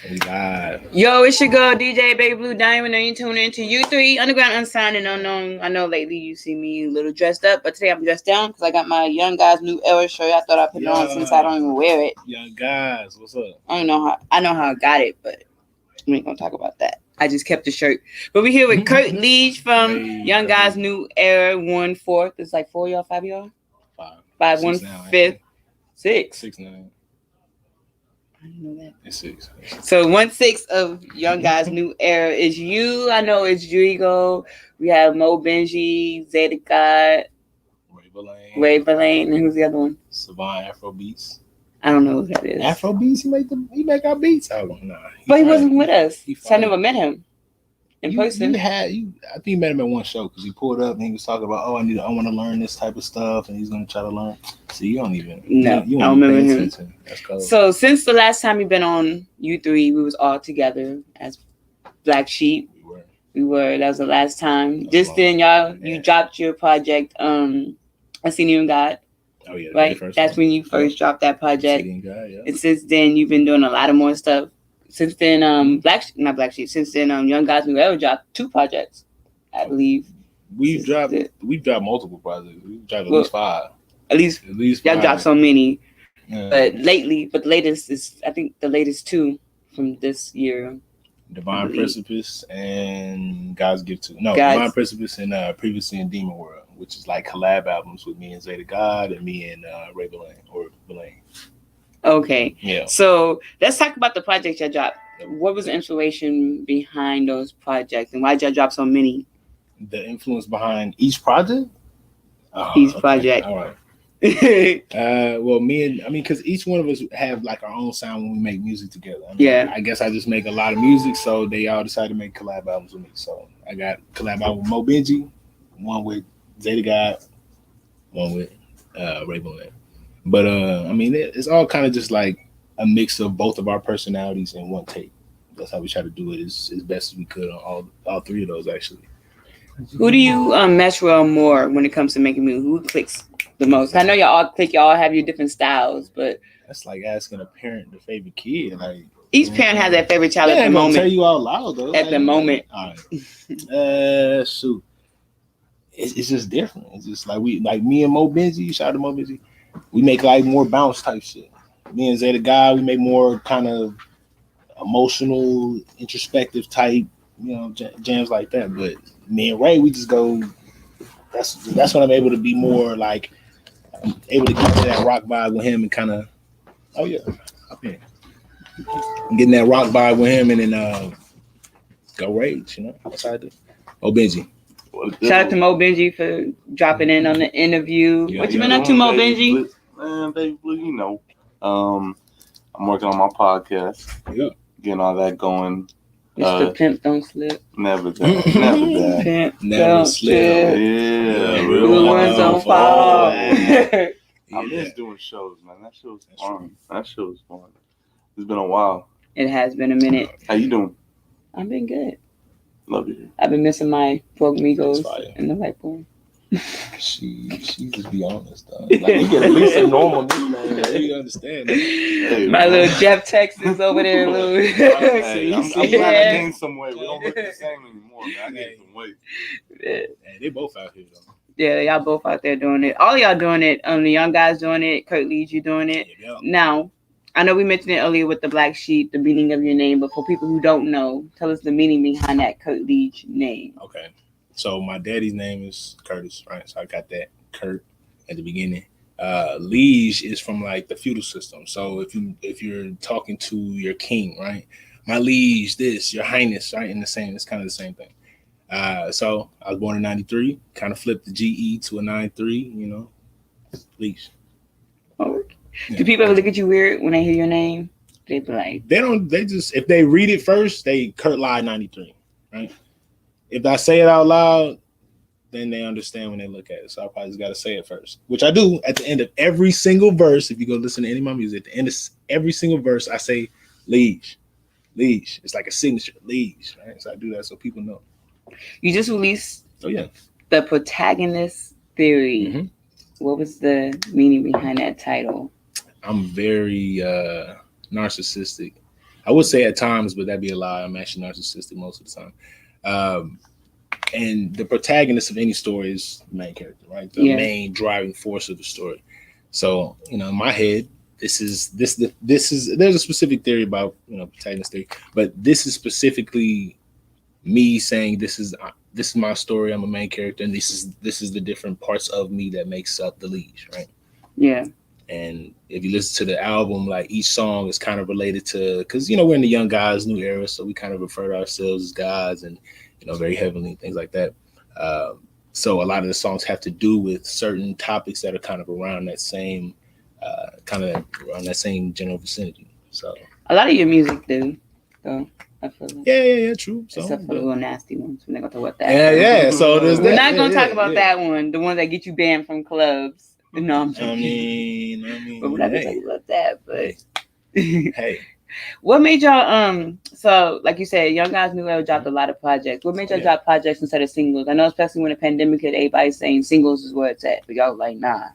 We live. Yo, it's your girl DJ Baby Blue Diamond, and you tune into U3 Underground Unsigned and Unknown. I know lately you see me a little dressed up, but today I'm dressed down because I got my Young Guys New Era shirt. I thought I'd put it on since I don't even wear it. Young Guys, what's up? I know how I got it, but we ain't gonna talk about that. I just kept the shirt. But we're here with Kurt Lie from Young Guys New Era 1/4. It's like 4 y'all, 5 y'all? 5 1/5. 6 9. I didn't know that. It's 6. So 1/6 of Young Guys New Era is you. I know it's Drigo. We have Mo Benji, Zeta God, Ray Verlaine, and who's the other one? Savant Afro Beats. I don't know who that is. Afro Beats, he make our beats. But he wasn't with us. So I never met him in person. I think you met him at one show because he pulled up and he was talking about, I want to learn this type of stuff, and he's gonna try to learn. So you don't even. No, you I don't remember him. Attention. That's cool. So since the last time you've been on U3, we was all together as Black Sheep. We were. That was the last time. Just then, y'all, you dropped your project. I Seen You in God. Oh yeah, right. That's when you first dropped that project. God, yeah. And since then, you've been doing a lot of more stuff. Since then, Since then, Young Guys New Era dropped 2 projects, I believe. We've dropped multiple projects. We've dropped at least 5. At least y'all 5. dropped so many. But the latest is, I think, the latest 2 from this year. Divine Precipice and God's Gift 2. No, Divine Precipice and Previously in Demon World, which is like collab albums with me and Zeta God and me and Ray Verlaine. Okay. Yeah. So let's talk about the projects y'all dropped. What was the inspiration behind those projects, and why did y'all drop so many? The influence behind each project? Each project. All right. Because each one of us have like our own sound when we make music together. I guess I just make a lot of music, so they all decided to make collab albums with me. So I got collab album with Mo Benji, one with Zeta God, one with Ray Verlaine. But it's all kind of just like a mix of both of our personalities in one tape. That's how we try to do it as best as we could on all 3 of those actually. Who do you mesh well more when it comes to making music? Who clicks the most? I know y'all all click. Y'all have your different styles, but that's like asking a parent their favorite kid. Like each parent has their favorite child at the moment. Tell you out loud though. At the moment. All right. Shoot. It's just different. It's just like me and Mo Benji. Shout out to Mo Benji. We make like more bounce type shit. Me and Zeta God, we make more kind of emotional, introspective type, jams like that. But me and Ray, we just go. That's when I'm able to be more like, I'm able to get to that rock vibe with him and kind of, up here. I'm getting that rock vibe with him and then go rage. That's how I do. Mo Benji. Shout out to Mo Benji for dropping in on the interview. What you been up to, Mo Benji? Man, Baby Blue, I'm working on my podcast. Yeah. Getting all that going. Mr. Pimp Don't Slip. Never that. Pimp Never slip. Yeah. Real ones don't fall. I miss doing shows, man. That show was fun. It's been a while. It has been a minute. How you doing? I've been good. Love you. I've been missing my Broke Migos in the white boy. She just be honest, though. Like, you get at least a normal nickname. You understand that. Hey, my little Jeff Texas over there, little. I'm glad I gained some weight. We don't look the same anymore, man. I gained some weight. Hey, they both out here, though. Yeah, y'all both out there doing it. All y'all doing it. The Young Guys doing it. Kurt Lie, you doing it. Yeah. Now, I know we mentioned it earlier with the Black Sheep, the meaning of your name, but for people who don't know, tell us the meaning behind that Kurt Lie name. Okay. So my daddy's name is Curtis, right? So I got that Kurt at the beginning. Liege is from like the feudal system. So if you're talking to your king, right? My liege, this, your highness, right? It's kind of the same thing. So I was born in 93, kind of flipped the GE to a 93, Liege. Oh. Yeah. Do people ever look at you weird when they hear your name? They be like, if they read it first, they Kurt Lie93, right? If I say it out loud, then they understand when they look at it. So I probably just got to say it first, which I do at the end of every single verse. If you go listen to any of my music, at the end of every single verse, I say Liege. It's like a signature, Liege, right? So I do that so people know. You just released the Protagonist Theory. Mm-hmm. What was the meaning behind that title? I'm very narcissistic I would say at times, but that'd be a lie. I'm actually narcissistic most of the time. And the protagonist of any story is the main character, right? The main driving force of the story. So, in my head, this is there's a specific theory about, protagonist theory, but this is specifically me saying this is my story. I'm a main character, and this is the different parts of me that makes up the lead, right? Yeah. And if you listen to the album, like each song is kind of related to, because we're in the young guys new era, so we kind of refer to ourselves as guys, and very heavily, things like that. So a lot of the songs have to do with certain topics that are kind of around that same general vicinity. So a lot of your music do, though. I feel like. Yeah, true. So, except for the little nasty ones. We're not gonna talk about that. Yeah. So we're not gonna talk about that one. The one that get you banned from clubs. No, I'm joking. I mean, but we're not gonna talk about that. But hey. What made y'all so like you said, Young Guys New Era dropped a lot of projects. What made y'all drop projects instead of singles? I know especially when the pandemic hit, everybody's saying singles is where it's at, but y'all like, nah,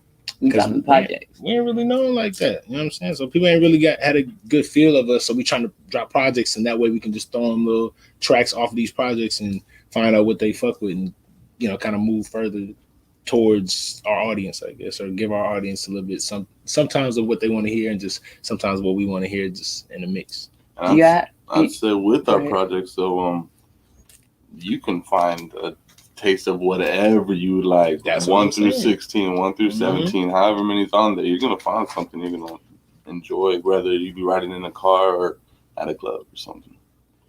we dropping projects. We ain't really known like that. You know what I'm saying? So people ain't really had a good feel of us. So we trying to drop projects, and that way we can just throw them little tracks off of these projects and find out what they fuck with, and kind of move further towards our audience, I guess, or give our audience a little bit sometimes of what they want to hear, and just sometimes what we want to hear, just in a mix. I'd say with our projects, so you can find a taste of whatever you like. That's 1 through 16, 1 through 17, however many's on there, you're gonna find something you're gonna enjoy, whether you be riding in a car or at a club or something,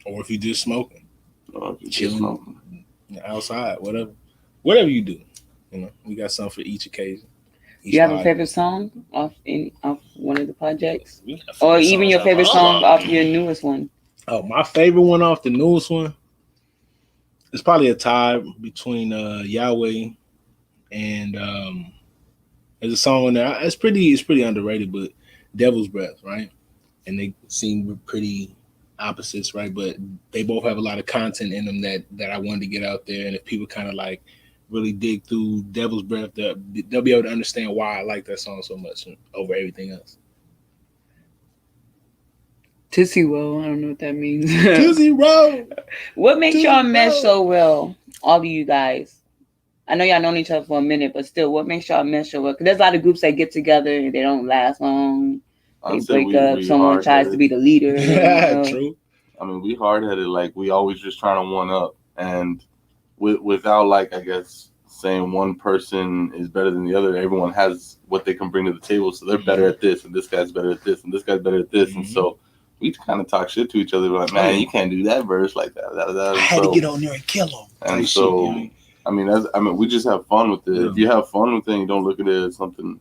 or if you just smoking, or if you chilling outside, whatever you do. We got something for each occasion. You have a favorite song off one of the projects, or even your favorite song off your newest one? Oh, my favorite one off the newest one is probably a tie between Yahweh and there's a song on there. It's pretty underrated, but Devil's Breath, right? And they seem pretty opposites, right? But they both have a lot of content in them that I wanted to get out there, and if people kind of like really dig through Devil's Breath, they'll be able to understand why I like that song so much over everything else. Tootsie Roll, I don't know what that means. Tootsie Roll. What makes y'all mesh so well, all of you guys? I know y'all known each other for a minute, but still, what makes y'all mesh so well? Because there's a lot of groups that get together and they don't last long. They break up. Someone tries to be the leader. True. I mean, we hard-headed. Like, we always just trying to one up, and without, like, I guess, saying one person is better than the other. Everyone has what they can bring to the table, so they're better at this, and this guy's better at this, and this guy's better at this, and so we kind of talk shit to each other. We're like, man, you can't do that verse like that. I had to get on there and kill him. And so, I mean, we just have fun with it. Yeah. If you have fun with it, and you don't look at it as something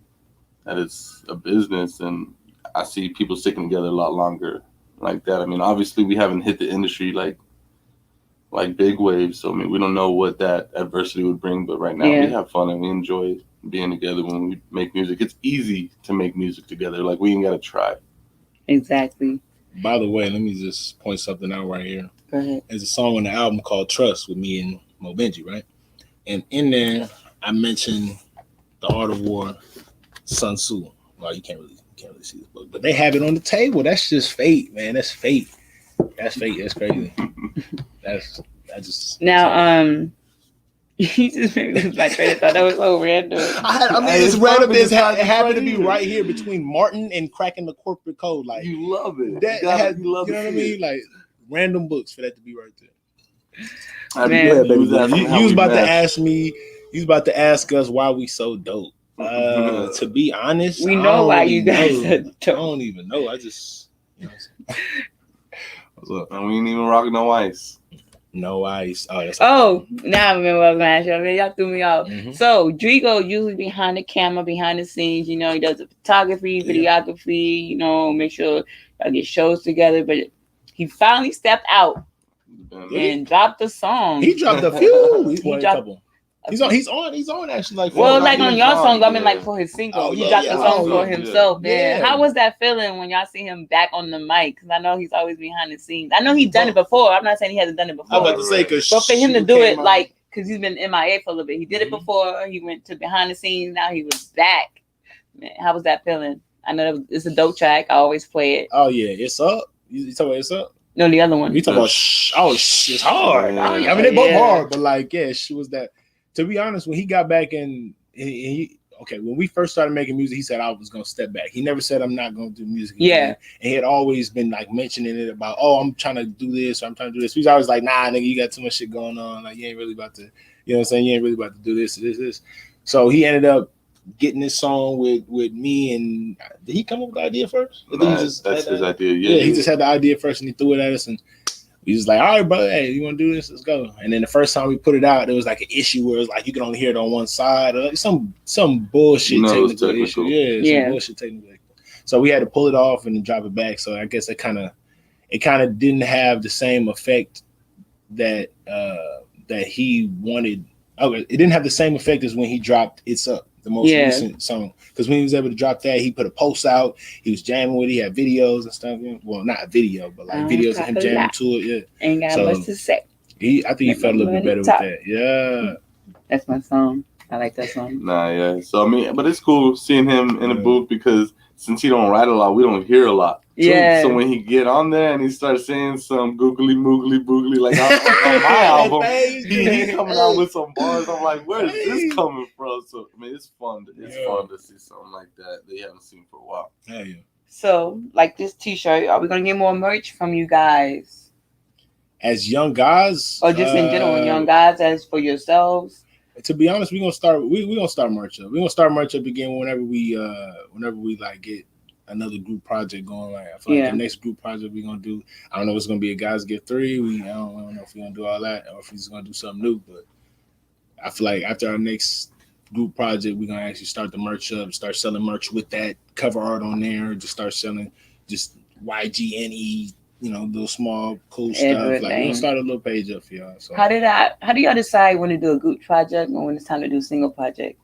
that is a business, and I see people sticking together a lot longer like that. I mean, obviously, we haven't hit the industry like big waves, so I mean, we don't know what that adversity would bring. But right now, we have fun and we enjoy being together when we make music. It's easy to make music together. Like, we ain't gotta try. Exactly. By the way, let me just point something out right here. Go ahead. There's a song on the album called Trust with me and Mo Benji, right? And in there, I mentioned The Art of War, Sun Tzu. Well, you can't really see this book, but they have it on the table. That's just fate, man. That's fate. That's fate. That's crazy. You just made me lose my train of thought. That was so random. It's random. It happened to be right here between Martin and cracking the corporate code. Like, you love it. You know what I mean? Like, random books for that to be right there. Man, you was about to ask me. You was about to ask us why we so dope. To be honest, we know why you guys are dope. I don't even know. I just. What's up? And we ain't even rocking no ice. No ice. Now I remember what I was going to ask you. I mean, y'all threw me off. So Drigo usually behind the camera, behind the scenes. He does the photography, videography. Make sure y'all get shows together. But he finally stepped out and dropped a song. He dropped a few. He dropped a couple. He's on actually. Like, like on your song, I mean, like for his single, he dropped the song for himself. Yeah. How was that feeling when y'all see him back on the mic? Because I know he's always behind the scenes. I know he's done it before. I'm not saying he hasn't done it before. I'm about to say, but for him to do it, like, because he's been MIA for a little bit. He did it before. He went to behind the scenes. Now he was back. Man, how was that feeling? I know it's a dope track. I always play it. Oh yeah, it's up. You talking about It's Up? No, the other one. You talking about it's hard. Yeah. I mean, they both Yeah. hard, but like, yeah, she was that. To be honest, when he got back in, when we first started making music, he said I was gonna step back. He never said I'm not gonna do music again. Yeah. And he had always been like mentioning it about, I'm trying to do this, or I'm trying to do this. He's always like, nah, nigga, you got too much shit going on. Like, you ain't really about to, you know what I'm saying? You ain't really about to do this. So he ended up getting this song with me, and did he come up with the idea first? That's his idea. Yeah, he just had the idea first, and he threw it at us, and we was like, all right, brother, hey, you want to do this? Let's go. And then the first time we put it out, there was like an issue where it was like you could only hear it on one side, or like some bullshit technical issue. Yeah, some bullshit technical. So we had to pull it off and then drop it back. So I guess it kind of didn't have the same effect that he wanted. Okay, it didn't have the same effect as when he dropped It's Up, the most recent song. Because when he was able to drop that, he put a post out. He was jamming with it. He had videos and stuff. Well, not a video, but like videos of him jamming to it. Yeah, ain't got much to say. I think he felt a little bit better with that. Yeah, that's my song. I like that song. Nah, yeah. So I mean, but it's cool seeing him in the booth because since he don't write a lot, we don't hear a lot. Yeah. So when he get on there and he starts saying some googly moogly boogly like on my album, he coming out with some bars. I'm like, where is this coming from? So I mean, it's fun. It's fun to see something like that you haven't seen for a while. Yeah. So, like this T-shirt, are we gonna get more merch from you guys? As young guys, or just in general, young guys, as for yourselves? To be honest, we're gonna start merch up. We're gonna start merch up again whenever we like get another group project going. Like I feel like the next group project we're gonna do, I don't know if it's gonna be a Guys Get 3. I don't know if we're gonna do all that or if he's gonna do something new, but I feel like after our next group project, we're gonna actually start the merch up, start selling merch with that cover art on there, just start selling just YGNE, little small cool stuff. Like we're gonna start a little page up for y'all. So how do y'all decide when to do a group project and when it's time to do a single project?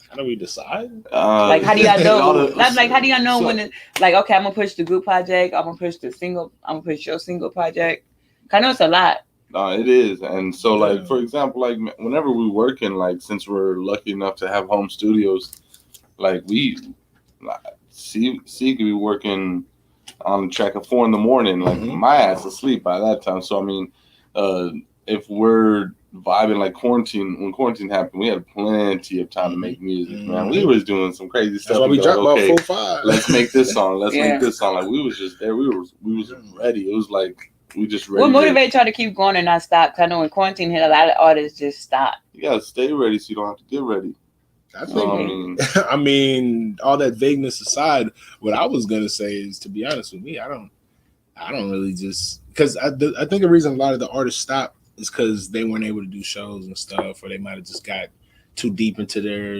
How do we decide? Like how do y'all know? How do y'all know when it's like, okay, I'm gonna push the group project, I'm gonna push your single project. I know it's a lot. It is. And so like for example, like whenever we working, like since we're lucky enough to have home studios, like C could be working on the track at 4 a.m. Like my ass asleep by that time. So I mean, if we're vibing like when quarantine happened, we had plenty of time to make music, man. We was doing some crazy stuff. That's why we dropped about 4 or 5. Let's make this song. Make this song. Like we was just there. We was ready. It was like we just ready. What motivates y'all to keep going and not stop? Because I know when quarantine hit, a lot of artists just stopped. You gotta stay ready so you don't have to get ready. I mean, all that vagueness aside, what I was gonna say is, to be honest with me, I don't really just because I think the reason a lot of the artists stopped is because they weren't able to do shows and stuff, or they might have just got too deep into their.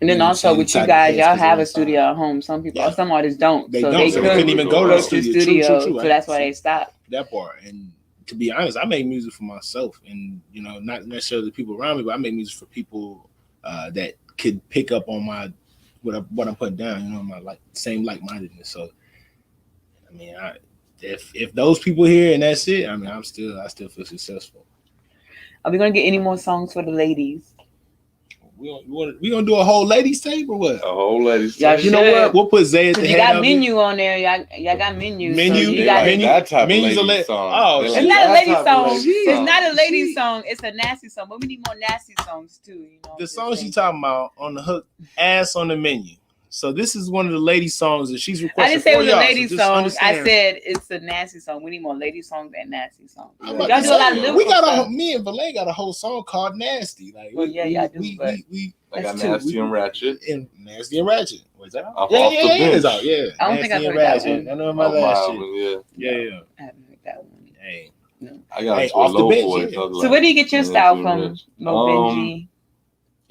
And then also with you guys, y'all have a studio at home. Some artists don't. They couldn't even go to the studio. True. So that's why they stopped. That part. And to be honest, I make music for myself, and not necessarily the people around me, but I make music for people that could pick up on what I'm putting down. My same like-mindedness. So, I mean, if those people here and that's it, I mean, I still feel successful. Are we gonna get any more songs for the ladies? We gonna do a whole ladies tape or what? A whole ladies tape. You know what? We'll put Zay at the head. You got menu on there. Y'all got menus. Menu. So you got that type of lady song. Oh, it's not a lady song. It's not a lady song. It's a nasty song. But we need more nasty songs too. The song she talking about on the hook, "Ass on the Menu." So this is one of the lady songs that she's requested. I didn't say it was a lady song. I said it's a nasty song. We need more lady songs and nasty songs. Y'all do a lot of lyrical stuff. Me and Valet got a whole song called "Nasty." Like, y'all do. I got Nasty and Ratchet. Nasty and Ratchet. What's that? Yeah. I don't think I've heard that one. I know my last shit. Yeah. I haven't heard that one. Hey, no. I got it off the bench. boy. So where do you get your style from, Mo Benji?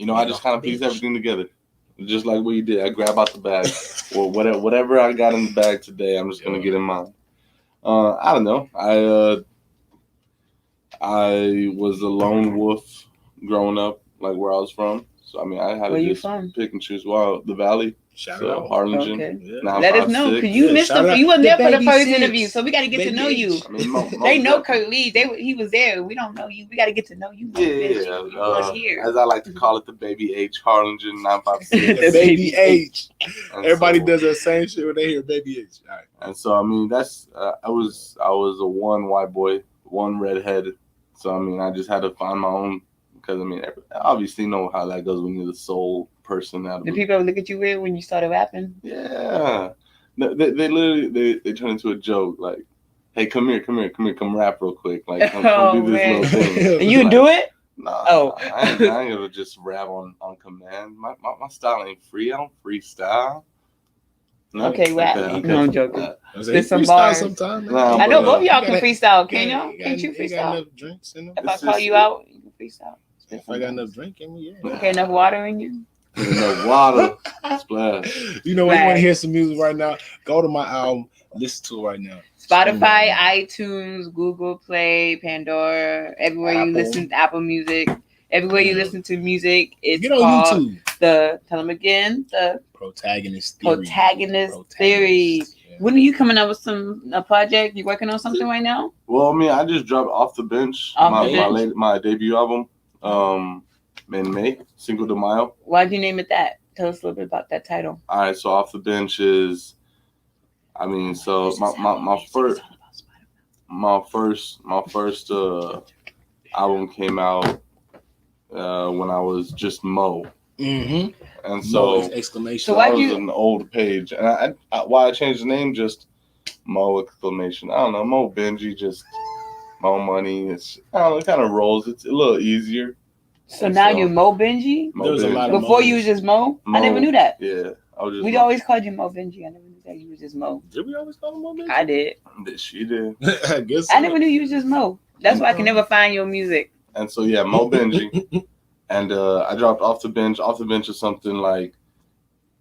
I just kind of piece everything together. Just like what you did. I grab out the bag. Or whatever I got in the bag today, I'm just going to get in mine. I don't know. I was a lone wolf growing up, like where I was from. So, I mean, I had to just pick and choose. Wow, the Valley. Shout out Harlingen. Okay. Yeah. Let us know because you missed him. You wasn't there for the first interview, so we got to get to know you. I mean, they know Kurt Lie. He was there. We don't know you. We got to get to know you. Yeah. As I like to call it, the Baby H Harlingen 956. The Baby H. Everybody does that same shit when they hear Baby H. All right. And so I mean, that's I was a one white boy, one redhead. So I mean, I just had to find my own because I mean, I obviously know how that goes when you're the sole person out of. Did people ever look at you weird when you started rapping? Yeah, they literally they turn into a joke like, "Hey, come here, come rap real quick, like come do this little thing." And you do it? Nah, I ain't gonna just rap on command. My style ain't free. I don't freestyle. No? Okay, rap. Okay. No, I'm joking. There's some bars. Sometimes, I know both of y'all can freestyle. Can y'all? Can't you freestyle? Got enough drinks in them? If I call you out, you can freestyle. If I got enough drink in me, yeah. Okay, enough water in you? Enough water. Splash. You know, when you want to hear some music right now, go to my album, listen to it right now. Spotify, iTunes, Google Play, Pandora, everywhere you listen to Apple Music. Everywhere you listen to music, it's get on YouTube. Tell them again, the Protagonist Theory. Yeah. When are you coming up with a project? You working on something right now? Well, I mean, I just dropped Off the Bench, my debut album, in May, Cinco de Mayo. Why'd you name it that? Tell us a little bit about that title. All right, so Off the Bench is, I mean, so my first album came out when I was just Mo. Mm-hmm. And so exclamation. So that was an old page, and I why I changed the name, just Mo exclamation. I don't know, Mo Benji, just Mo Money. It's, I don't know, it kind of rolls. It's a little easier. So now you're Mo Benji. There was a lot of before you was just Mo. I never knew that. Yeah, I was just. We always called you Mo Benji. I never knew that you was just Mo. Did we always call him Mo Benji? I did. She did. I guess. I never knew you was just Mo. That's why I can never find your music. And so yeah, Mo Benji. And I dropped Off the Bench. Off the Bench is something like,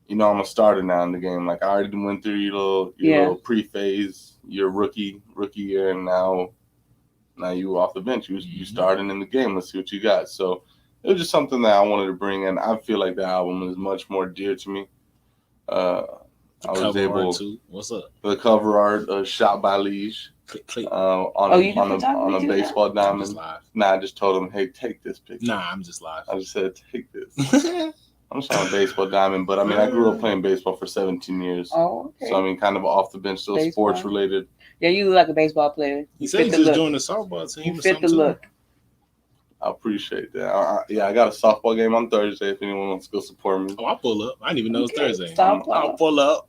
you know, I'm a starter now in the game. Like I already went through your little pre-phase, your rookie year, and now you off the bench. You starting in the game. Let's see what you got. So it was just something that I wanted to bring in. I feel like the album is much more dear to me. I was able to. What's up? The cover art, shot by Lige. On a baseball diamond. Nah, I just told him, hey, take this picture. Nah, I'm just live. I just said, take this. I'm just on a baseball diamond, but I mean, I grew up playing baseball for 17 years. Oh, okay. So I mean, kind of off the bench, still sports related. Yeah, you look like a baseball player. He said he's just doing the softball team. You fit the look. I appreciate that. I got a softball game on Thursday. If anyone wants to go support me, I'll pull up. I didn't even know it's Thursday. I'll pull up.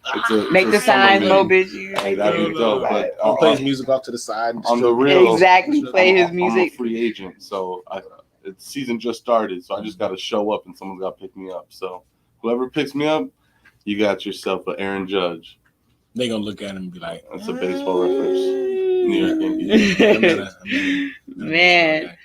Make the sign, Mo Benji. Hey, that'd be dope. But I'll play his music off to the side. On the real, exactly. Play his music. I'm a free agent, so the season just started. So I just got to show up, and someone's got to pick me up. So whoever picks me up, you got yourself an Aaron Judge. They gonna look at him and be like, "That's a baseball reference." New York Yankees. Man.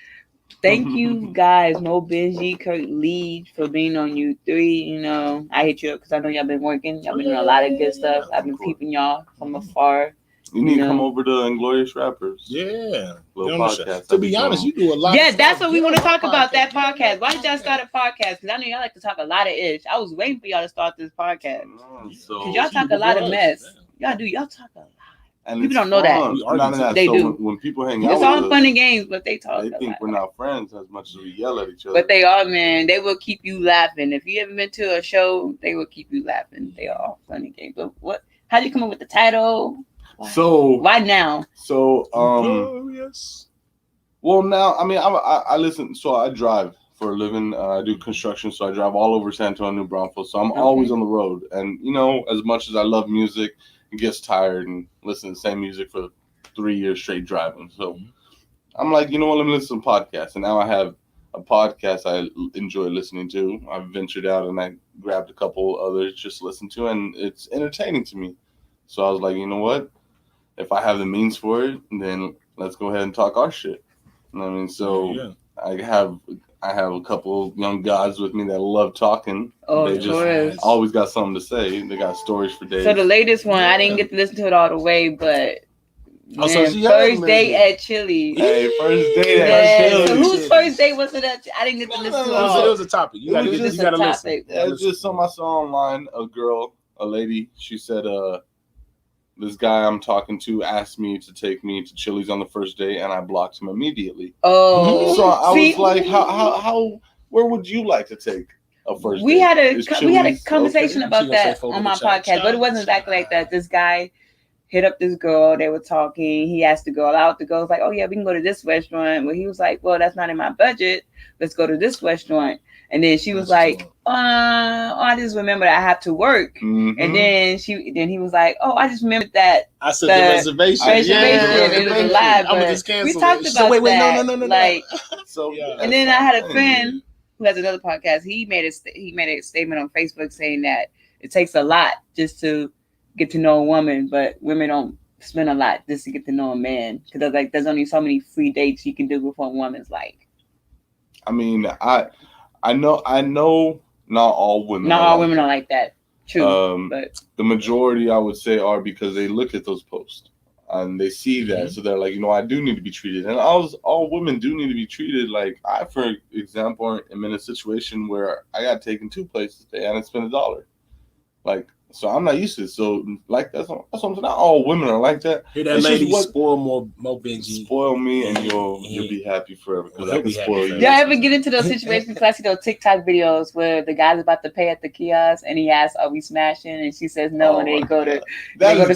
Thank you guys, Mo Benji, Kurt Lie, for being on U3. You know, I hit you up because I know y'all been working. Y'all been doing a lot of good stuff. I've been peeping y'all from afar. You need to come over to Inglorious Rappers. Yeah. Little podcast. To be honest, you do a lot. Yeah, that's what we want to talk about, that podcast. Why did y'all start a podcast? Because I know y'all like to talk a lot of ish. I was waiting for y'all to start this podcast. Because y'all talk a lot of mess. Y'all talk a lot. And people don't know that. They do. When people hang out, it's all fun and games, but they talk. They think we're not friends as much as we yell at each other. But they are, man. They will keep you laughing. If you ever been to a show, they will keep you laughing. They are all fun and games. But how'd you come up with the title? Why now? Yes. Well, now I mean I listen. So I drive for a living. I do construction, so I drive all over San Antonio, New Braunfels. So I'm always on the road, and you know, as much as I love music, it gets tired and listen to the same music for 3 years straight driving. So I'm like, you know what, let me listen to podcasts. And now I have a podcast I enjoy listening to. I've ventured out and I grabbed a couple others just to listen to, and it's entertaining to me. So I was like, you know what, if I have the means for it, then let's go ahead and talk our shit. You know what I mean? So I have a couple young guys with me that love talking. Oh, they just always got something to say. They got stories for days. So the latest one, I didn't get to listen to it all the way, but So Man, she first date at Chili's. Hey, first date at Chili's. So whose first date was it at? I didn't get to listen to it. It was a topic. You gotta listen. Yeah, it was just something I saw online. A lady, she said, this guy I'm talking to asked me to take me to Chili's on the first day, and I blocked him immediately. Oh, so I was like, how, where would you like to take a first date? We had a conversation about that on my podcast, but it wasn't exactly like that. This guy hit up this girl. They were talking. He asked the girl out. The girl was like, "Oh yeah, we can go to this restaurant." Well, he was like, "Well, that's not in my budget. Let's go to this restaurant." And then she was like, I just remember that I have to work. Mm-hmm. And then he was like, "Oh, I just remembered that I said the reservation. It was a lie, I'm just cancel we talked it. about so wait, that. No. Like, so and then I had a friend who has another podcast. He made a statement on Facebook saying that it takes a lot just to get to know a woman, but women don't spend a lot just to get to know a man, because there's only so many free dates you can do before a woman's like. I mean, I know not all women. Not all women are like that. True. But the majority, I would say, are because they look at those posts and they see that, so they're like, I do need to be treated, and all women do need to be treated. Like I, for example, am in a situation where I got taken 2 places today and I spent $1. Like, so I'm not used to it. So like that's what I'm saying. Not all women are like that. Hear that lady spoil more Benji. Spoil me and you'll be happy forever because I can spoil you. Y'all ever get into those situations? Because I see those TikTok videos where the guy's about to pay at the kiosk and he asks, "Are we smashing?" And she says no, and they go to split, or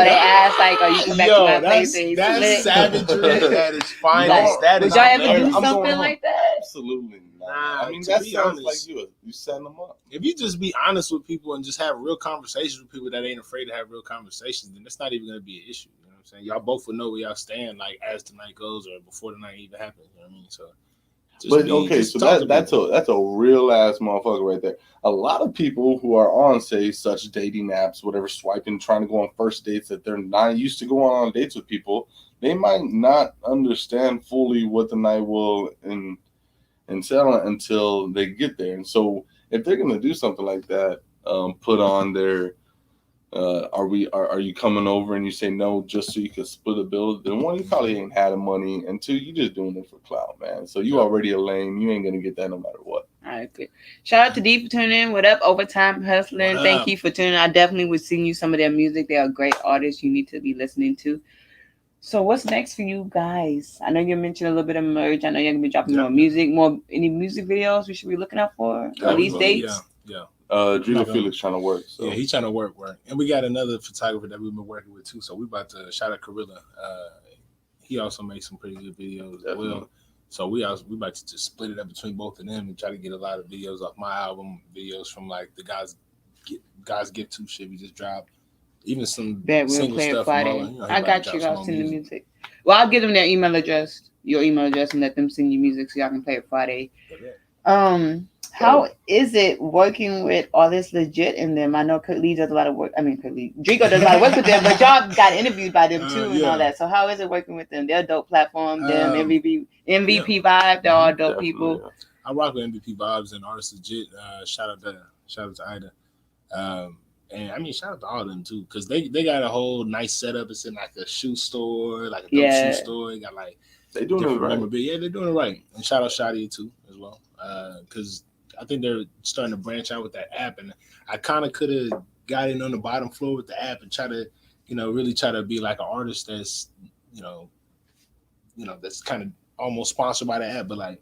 they ask like, "Are you come back to my place?" And that's savagery at its finest. Would y'all ever do something like that? Absolutely. Nah, I mean, that sounds like you setting them up. If you just be honest with people and just have real conversations with people that ain't afraid to have real conversations, then it's not even going to be an issue. You know what I'm saying? Y'all both will know where y'all stand, like as the night goes or before the night even happens. You know what I mean? So, that's a real ass motherfucker right there. A lot of people who are on, say, such dating apps, whatever, swiping, trying to go on first dates that they're not used to going on dates with people, they might not understand fully what the night will entail until they get there. And so if they're going to do something like that, put on their are you coming over, and you say no just so you can split a bill, then 1, you probably ain't had the money, and 2, you just doing it for clout, man. So you already a lame. You ain't gonna get that no matter what. All right, good. Shout out to D for tuning in. What up, Overtime Hustling? Thank you for tuning in. I definitely would sing you some of their music. They are great artists you need to be listening to. So what's next for you guys? I know you mentioned a little bit of merch. I know you're gonna be dropping more music, any music videos we should be looking out for? Release dates? Yeah. Drilo Felix trying to work. So. Yeah, he's trying to work. And we got another photographer that we've been working with too. So we about to shout out Gorilla. He also makes some pretty good videos as well. So we about to just split it up between both of them and try to get a lot of videos off my album, videos from like the guys get to shit we just dropped. Even some single stuff. I got you. I'll send the music. Well, I'll give them their email address, your email address, and let them send you music so y'all can play it Friday. How is it working with all this legit in them? I know Kurt Lie does a lot of work. I mean, Drico does a lot of work with them, but y'all got interviewed by them too and all that. So how is it working with them? They're a dope platform. Them MVP Vibe. They're all dope people. Yeah. I rock with MVP Vibes and Artists Legit. Shout out to Ida. And I mean, shout out to all of them too, because they got a whole nice setup. It's in like a shoe store, like a dope shoe store. They got like they doing it right. Yeah, they're doing it right. And shout out Shadi too as well, because I think they're starting to branch out with that app. And I kind of could have got in on the bottom floor with the app and try to, really try to be like an artist that's, that's kind of almost sponsored by the app, but like,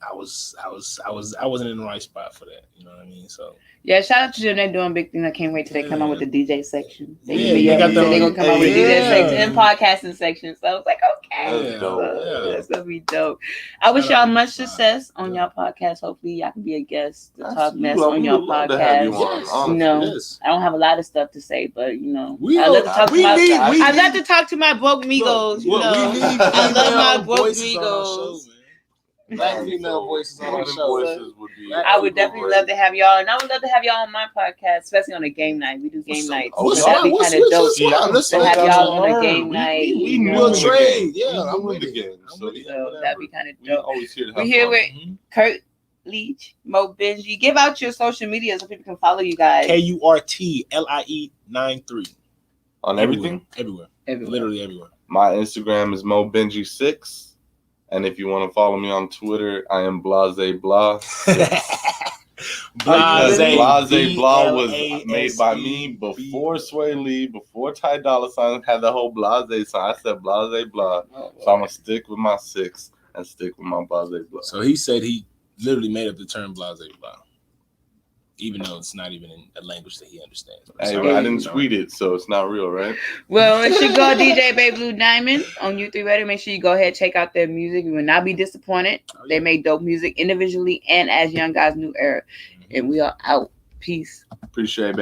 I wasn't in the right spot for that. You know what I mean? So yeah, shout out to them. They're doing big things. I can't wait till they come out with the DJ section. They're gonna come out with the DJ section and podcasting section. So I was like, okay, that's gonna be dope. I wish y'all much success on y'all podcast. Hopefully, y'all can be a guest to talk mess on your podcast. I don't have a lot of stuff to say, but I'd love to talk to my broke Migos. I love my broke Migos. Black female voices on our show. I would definitely love to have y'all, and I would love to have y'all on my podcast, especially on a game night. We do game nights. That'd be kind of dope to have y'all on a game night. We'll trade. Yeah, I'm with the game. So that'd be kind of dope. We're here with Kurt Lie, Mo Benji. Give out your social media so people can follow you guys. KURT LIE93. On everything? Everywhere. Everywhere. Literally everywhere. My Instagram is MoBenji6. And if you want to follow me on Twitter, I am Blase Blah. Blase Blah was made by me before Sway Lee, before Ty Dolla $ign had the whole Blase sign. I said Blase Blah. So I'm going to stick with my 6 and stick with my Blase Blah. So he said he literally made up the term Blase Blah, even though it's not even in a language that he understands. Hey, but I didn't tweet it, so it's not real, right? Well, if you go DJ Babe Blue Diamond on U3 Radio, make sure you go ahead and check out their music. You will not be disappointed. They make dope music individually and as Young Guys New Era. And we are out. Peace. Appreciate it, baby.